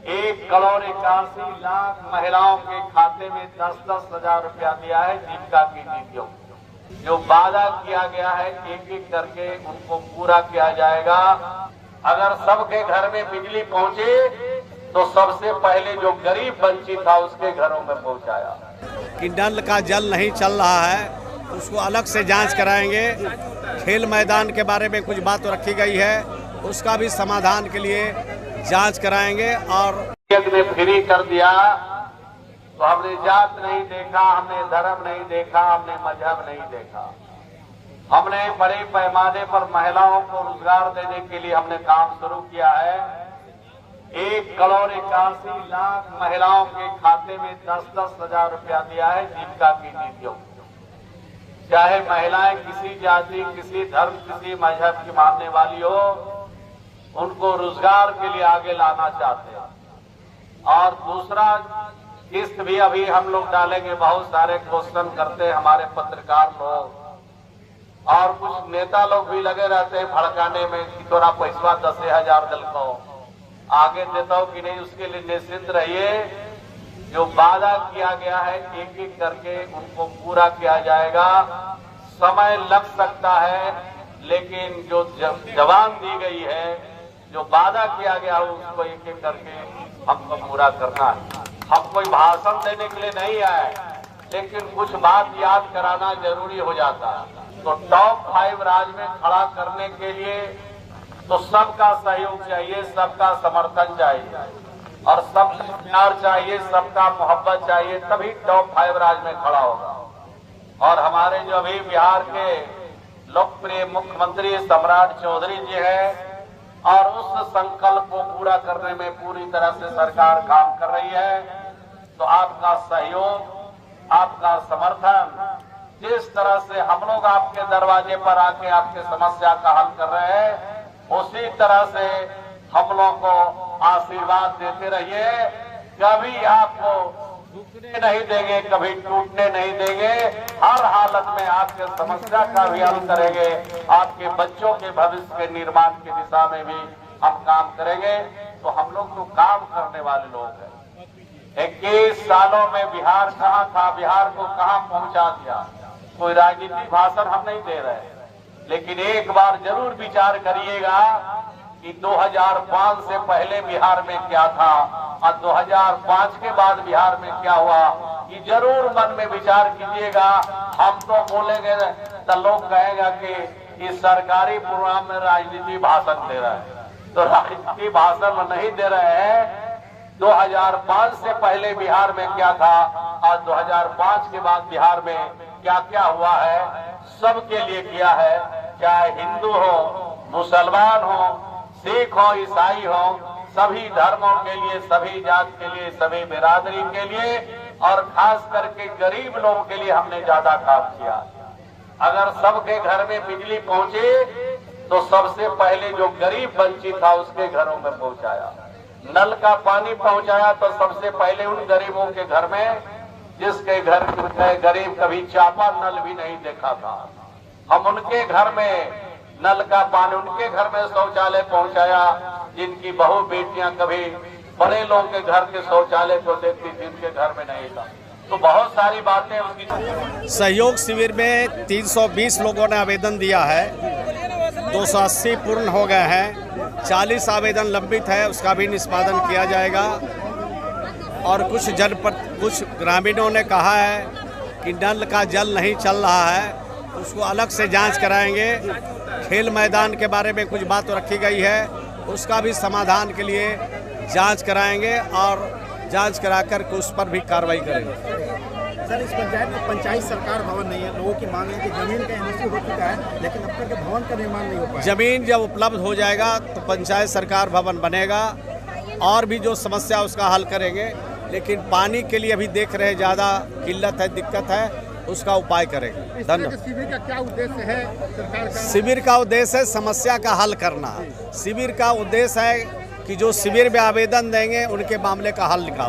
1,81,00,000 महिलाओं के खाते में 10-10 हजार रुपया दिया है जीविका की नीतियों। जो वादा किया गया है एक एक करके उनको पूरा किया जाएगा। अगर सबके घर में बिजली पहुंचे तो सबसे पहले जो गरीब वंचित था उसके घरों में पहुंचाया। कि नल का जल नहीं चल रहा है उसको अलग से जांच कराएंगे। खेल मैदान के बारे में कुछ बात रखी गई है, उसका भी समाधान के लिए जांच कराएंगे। और एक ने फ्री कर दिया तो हमने जात नहीं देखा, हमने धर्म नहीं देखा, हमने मजहब नहीं देखा। हमने बड़े पैमाने पर महिलाओं को रोजगार देने के लिए हमने काम शुरू किया है। 1,81,00,000 महिलाओं के खाते में 10-10 हजार रुपया दिया है जीविका की नीतियों। चाहे महिलाएं किसी जाति, किसी धर्म, किसी मजहब की मानने वाली हो, उनको रोजगार के लिए आगे लाना चाहते हैं। और दूसरा किस्त भी अभी हम लोग डालेंगे। बहुत सारे क्वेश्चन करते हैं हमारे पत्रकार लोग और कुछ नेता लोग भी लगे रहते हैं भड़काने में कि थोड़ा पैसा 10,000 दिल को आगे देता हूं कि नहीं, उसके लिए निश्चिंत रहिए। जो वादा किया गया है एक एक करके उनको पूरा किया जाएगा। समय लग सकता है लेकिन जो जवान दी गई है, जो वादा किया गया है उसको एक एक करके हमको पूरा करना है। हम कोई भाषण देने के लिए नहीं आए, लेकिन कुछ बात याद कराना जरूरी हो जाता है। तो टॉप 5 राज्य में खड़ा करने के लिए तो सबका सहयोग चाहिए, सबका समर्थन चाहिए और सबका प्यार चाहिए, सबका मोहब्बत चाहिए, तभी टॉप 5 राज्य में खड़ा होगा। और हमारे जो अभी बिहार के लोकप्रिय मुख्यमंत्री सम्राट चौधरी जी हैं और उस संकल्प को पूरा करने में पूरी तरह से सरकार काम कर रही है। तो आपका सहयोग, आपका समर्थन, जिस तरह से हम लोग आपके दरवाजे पर आके आपके समस्या का हल कर रहे हैं, उसी तरह से हम लोग को आशीर्वाद देते रहिए। कभी आपको झुकने नहीं देंगे, कभी टूटने नहीं देंगे। हर हालत में आपके समस्या का भी हल करेंगे। आपके बच्चों के भविष्य के निर्माण की दिशा में भी हम काम करेंगे। तो हम लोग तो काम करने वाले लोग हैं। 21 सालों में बिहार कहाँ था, बिहार को कहाँ पहुंचा दिया। कोई राजनीतिक भाषण हम नहीं दे रहे, लेकिन एक बार जरूर विचार करिएगा कि 2005 से पहले बिहार में क्या था और 2005 के बाद बिहार में क्या हुआ। ये जरूर मन में विचार कीजिएगा। हम तो बोलेंगे तो लोग कहेगा कि इस सरकारी प्रोग्राम में राजनीति भाषण दे रहा है। तो राजनीति भाषण नहीं दे रहे हैं। 2005 से पहले बिहार में क्या था और 2005 के बाद बिहार में क्या क्या हुआ है, सबके लिए किया है। चाहे हिंदू हो, मुसलमान हो, सिख हो, ईसाई हो, सभी धर्मों के लिए, सभी जात के लिए, सभी बिरादरी के लिए और खास करके गरीब लोगों के लिए हमने ज्यादा काम किया। अगर सबके घर में बिजली पहुंचे तो सबसे पहले जो गरीब वंचित था उसके घरों में पहुंचाया। नल का पानी पहुंचाया तो सबसे पहले उन गरीबों के घर में जिसके घर गरीब कभी चापा नल भी नहीं देखा था, हम उनके घर में नल का पानी, उनके घर में शौचालय पहुंचाया जिनकी बहू बेटियां कभी बड़े लोगों के घर के शौचालय को देखती, जिनके घर में नहीं था। तो बहुत सारी बातें उसकी। सहयोग शिविर में 320 लोगों ने आवेदन दिया है, 280 पूर्ण हो गए हैं, 40 आवेदन लंबित है, उसका भी निष्पादन किया जाएगा। और कुछ ग्रामीणों ने कहा है कि नल का जल नहीं चल रहा है, उसको अलग से जांच कराएंगे। खेल मैदान के बारे में कुछ बात रखी गई है, उसका भी समाधान के लिए जांच कराएंगे और जांच कराकर उस पर भी कार्रवाई करेंगे। सर, इस पंचायत में पंचायत सरकार भवन नहीं है। लोगों की मांग है कि जमीन का एनओसी हो चुका है लेकिन अब तक भवन का निर्माण नहीं हो पाया। जमीन जब उपलब्ध हो जाएगा तो पंचायत सरकार भवन बनेगा और भी जो समस्या उसका हल करेंगे। लेकिन पानी के लिए अभी देख रहे ज़्यादा किल्लत है, दिक्कत है, उसका उपाय करेंगे। धन्यवाद। शिविर का क्या उद्देश्य है सरकार का? शिविर का उद्देश्य है समस्या का हल करना। शिविर का उद्देश्य है कि जो शिविर में आवेदन देंगे उनके मामले का हल निकालना।